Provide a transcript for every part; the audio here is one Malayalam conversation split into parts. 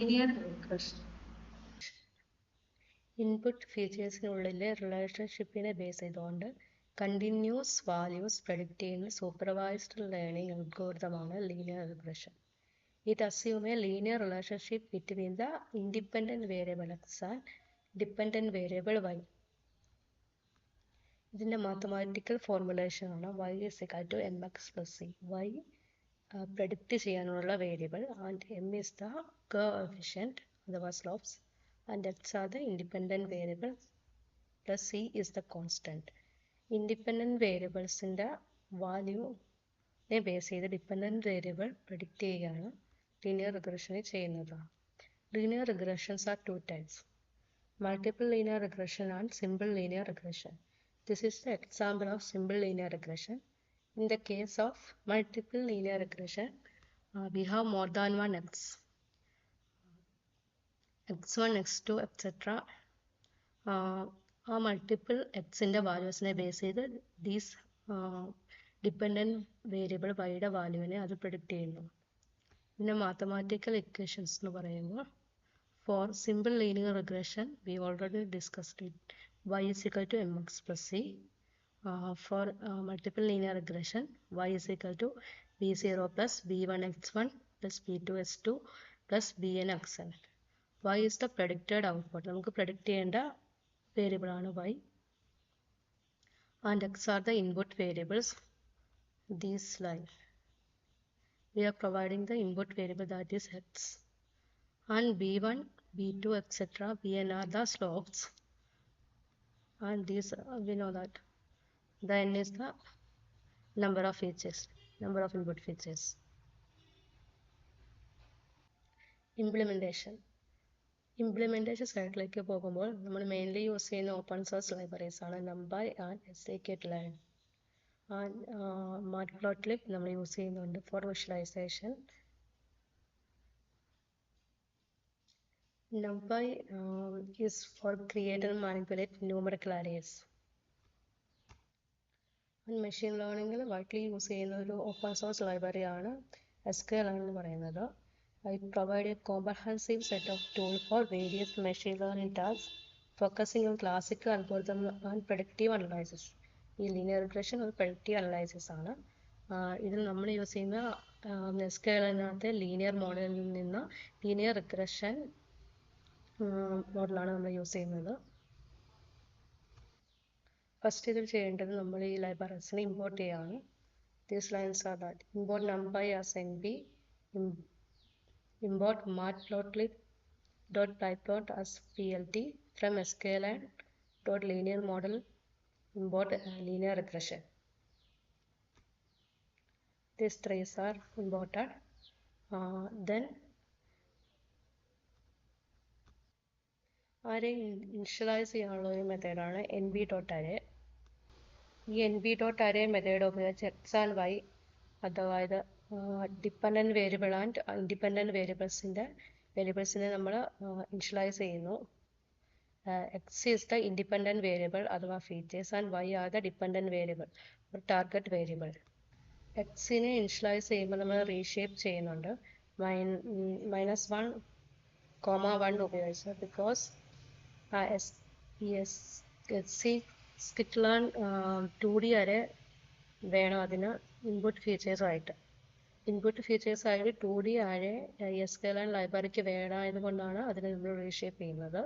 linear regression. ഇൻപുട്ട് ഫീച്ചേഴ്സിനുള്ളിലെ റിലേഷൻഷിപ്പിനെ ബേസ് ചെയ്തുകൊണ്ട് കണ്ടിന്യൂസ് വാല്യൂസ് പ്രഡിക്റ്റ് ചെയ്യുന്ന സൂപ്പർവൈസ്ഡ് ലേണിംഗ് അൽഗോരിതമാണ് linear regression. It assume a linear relationship between the independent variable x and dependent variable y. ഇതിൻ്റെ മാത്തമാറ്റിക്കൽ ഫോർമുലേഷനാണ് y = mx+c. y പ്രഡിക്റ്റ് ചെയ്യാനുള്ള variable and m is the coefficient അഥവാ slopes and x are the independent variable plus c is the constant. Independent variables in the value base ചെയ്ത് ഡിപ്പെൻഡൻറ്റ് വേരിയബിൾ പ്രഡിക്റ്റ് ചെയ്യുകയാണ് ലീനിയർ റിഗ്രഷനിൽ ചെയ്യുന്നത്. Linear regressions are two types: multiple linear regression and simple linear regression. This is the example of simple linear regression. In the case of multiple linear regression, we have more than one x. x1, x2, etc. Multiple x in the values base ചെയ്ത് these dependent variable y യുടെ വാല്യൂവിനെ അത് predict ചെയ്യുന്നു. പിന്നെ mathematical equations എന്ന് പറയുമ്പോൾ for simple linear regression we already discussed it. Y = mx+c. For multiple linear regression, y = b0 plus b1x1 plus b2x2 plus bnxn. Y is the predicted output. നമുക്ക് predict ചെയ്യേണ്ട വേരിയബിൾ ആണ് y. And x are the input variables. These line. We are providing the input variable that is x. And b1, b2, etc. bn are the slopes. And these we know that the n is the number of features, number of input features. Implementation സൈഡിലേക്ക് പോകുമ്പോൾ നമ്മൾ മെയിൻലി യൂസ് ചെയ്യുന്ന ഓപ്പൺ സോഴ്സ് ലൈബ്രറീസ് ആണ് numpy and scikit-learn. And matplotlib നമ്മൾ യൂസ് ചെയ്യുന്നുണ്ട് for visualisation. numpy is for create and manipulate numerical arrays. And machine learning widely use ചെയ്യുന്ന ഒരു ഓപ്പൺ സോഴ്സ് ലൈബ്രറി ആണ് sklearn എന്ന് പറയുന്നത്. It provides a comprehensive set of tools for various machine learning tasks, focusing on classical algorithm and predictive analysis. ഈ linear regression ഒരു predictive analysis ആണ്. ഇതിൽ നമ്മൾ യൂസ് ചെയ്യുന്ന sklearnകത്തെ ലീനിയർ മോഡലിൽ നിന്ന് ലീനിയർ റിഗ്രഷൻ മോഡലാണ് നമ്മൾ യൂസ് ചെയ്യുന്നത്. ഫസ്റ്റ് ഇതിൽ ചെയ്യേണ്ടത് നമ്മൾ ഈ ലൈബ്രറീസിനെ ഇമ്പോർട്ട് ചെയ്യുകയാണ്. These lines are that: import numpy as np, import matplotlib.pyplot as plt from sklearn.linear model, import linear regression. These three are imported. Then array initialize ചെയ്യാനുള്ള ഒരു മെത്തേഡാണ് nb.array. ഈ nb.array മെത്തേഡ് ഉപയോഗിച്ച് x and y അതായത് ഡിപ്പെൻഡൻറ്റ് വേരിയബിൾ ആൻഡ് ഇൻഡിപെൻഡൻറ്റ് വേരിയബിൾസിനെ നമ്മൾ ഇനിഷ്യലൈസ് ചെയ്യുന്നു. X is the independent variable അഥവാ features and y are the dependent variable ഒരു ടാർഗറ്റ് വേരിയബിൾ. എക്സിനെ ഇനിഷ്യലൈസ് ചെയ്യുമ്പോൾ നമ്മൾ റീഷേപ്പ് ചെയ്യുന്നുണ്ട് -1,1 ഉപയോഗിച്ച്. ബിക്കോസ് scikit-learn 2D അറേ വേണം അതിന് ഇൻപുട്ട് ഫീച്ചേഴ്സായിട്ട്. ഇൻപുട്ട് ഫീച്ചേഴ്സായിട്ട് 2D അറേ sklearn ലൈബ്രറിക്ക് വേണമായതുകൊണ്ടാണ് അതിനെ നമ്മൾ റീഷേപ്പ് ചെയ്യുന്നത്.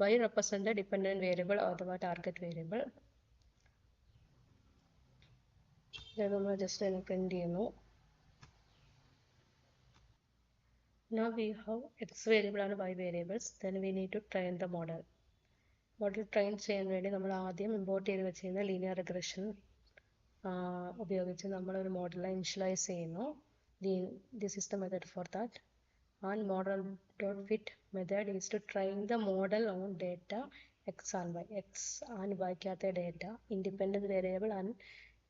y റെപ്രസെൻ്റ് ഡിപ്പെൻഡൻറ്റ് വേരിയബിൾ അഥവാ ടാർഗറ്റ് വേരിയബിൾ. ഇത് നമ്മൾ ജസ്റ്റ് അതിനെ പ്രിന്റ് ചെയ്യുന്നു. Now we have x variable and y variables. Then we need to train the model. Model train ചെയ്യാൻ വേണ്ടി നമ്മൾ ആദ്യം ഇമ്പോർട്ട് ചെയ്ത് വെച്ചിരുന്ന ലീനിയർ റിഗ്രഷൻ ഉപയോഗിച്ച് നമ്മളൊരു മോഡലിനെ ഇനിഷ്യലൈസ് ചെയ്യുന്നു. This is the method for that. And model.fit method is to train the model on data x and y. X and y ക്കകത്തെ data independent variable and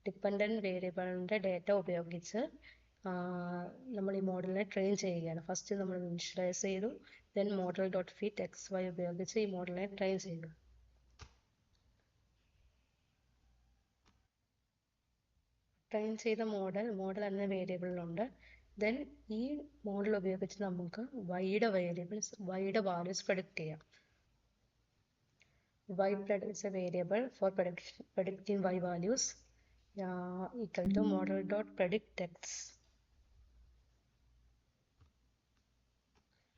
dependent വേരിയബിളിൻ്റെ ഡേറ്റ ഉപയോഗിച്ച് നമ്മൾ ഈ മോഡലിനെ ട്രെയിൻ ചെയ്യുകയാണ്. ഫസ്റ്റ് നമ്മൾ ഇനിഷ്യലൈസ് ചെയ്തു, ദെൻ model.fit xy ഉപയോഗിച്ച് ഈ മോഡലിനെ ട്രെയിൻ ചെയ്തു. ട്രെയിൻ ചെയ്ത മോഡൽ എന്ന വേരിയബിളിലുണ്ട്. ദെൻ ഈ മോഡൽ ഉപയോഗിച്ച് നമുക്ക് വൈയുടെ വേരിയബിൾസ്, വൈയുടെ വാല്യൂസ് പ്രഡിക്റ്റ് ചെയ്യാം. Y is a variable for predicting y values equal to model dot predict x.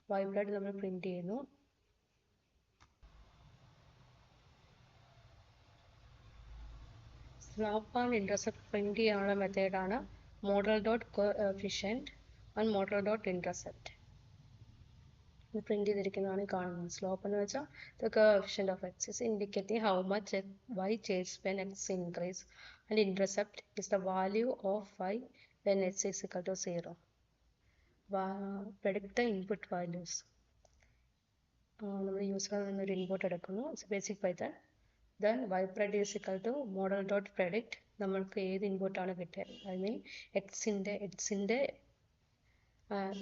Y predict നമ്മൾ പ്രിന്റ് ചെയ്യുന്നു. സ്ലോപ്പ് ആൻഡ് ഇന്റർസെപ്റ്റ് പ്രിന്റ് ചെയ്യാനുള്ള മെത്തേഡാണ് model dot coefficient and model dot intercept. Print ചെയ്തിരിക്കുന്നതാണ് കാണുന്നത്. സ്ലോപ്പ് എന്ന് വെച്ചാൽ the coefficient of x is indicating how much y changes when x increase, and intercept is the value of y when x is equal to 0. Predict the input values. നമ്മൾ യൂസറിൽ നിന്നൊരു ഇൻപുട്ട് എടുക്കുന്നു, basic Python. Then y pred is equal to model dot predict. നമ്മൾക്ക് ഏത് ഇൻപുട്ടാണ് കിട്ടിയത്, ഐ മീൻ എക്സിൻ്റെ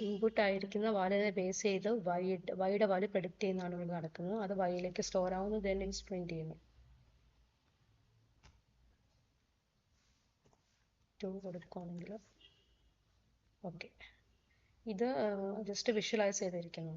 ഇൻപുട്ട് ആയിരിക്കുന്ന വാല്യൂനെ ബേസ് ചെയ്ത് വൈയുടെ വാല്യൂ പ്രെഡിക്റ്റ് ചെയ്യുന്നതാണ് ഇവിടെ നടക്കുന്നത്. അത് വൈയിലേക്ക് സ്റ്റോർ ആവുന്നു, ദെൻ ഇറ്റ്സ് പ്രിന്റ് ചെയ്യുന്നു. 2 കൊടുക്കുകയാണെങ്കിൽ ഓക്കെ, ഇത് ജസ്റ്റ് വിഷ്വലൈസ് ചെയ്തിരിക്കുന്നു.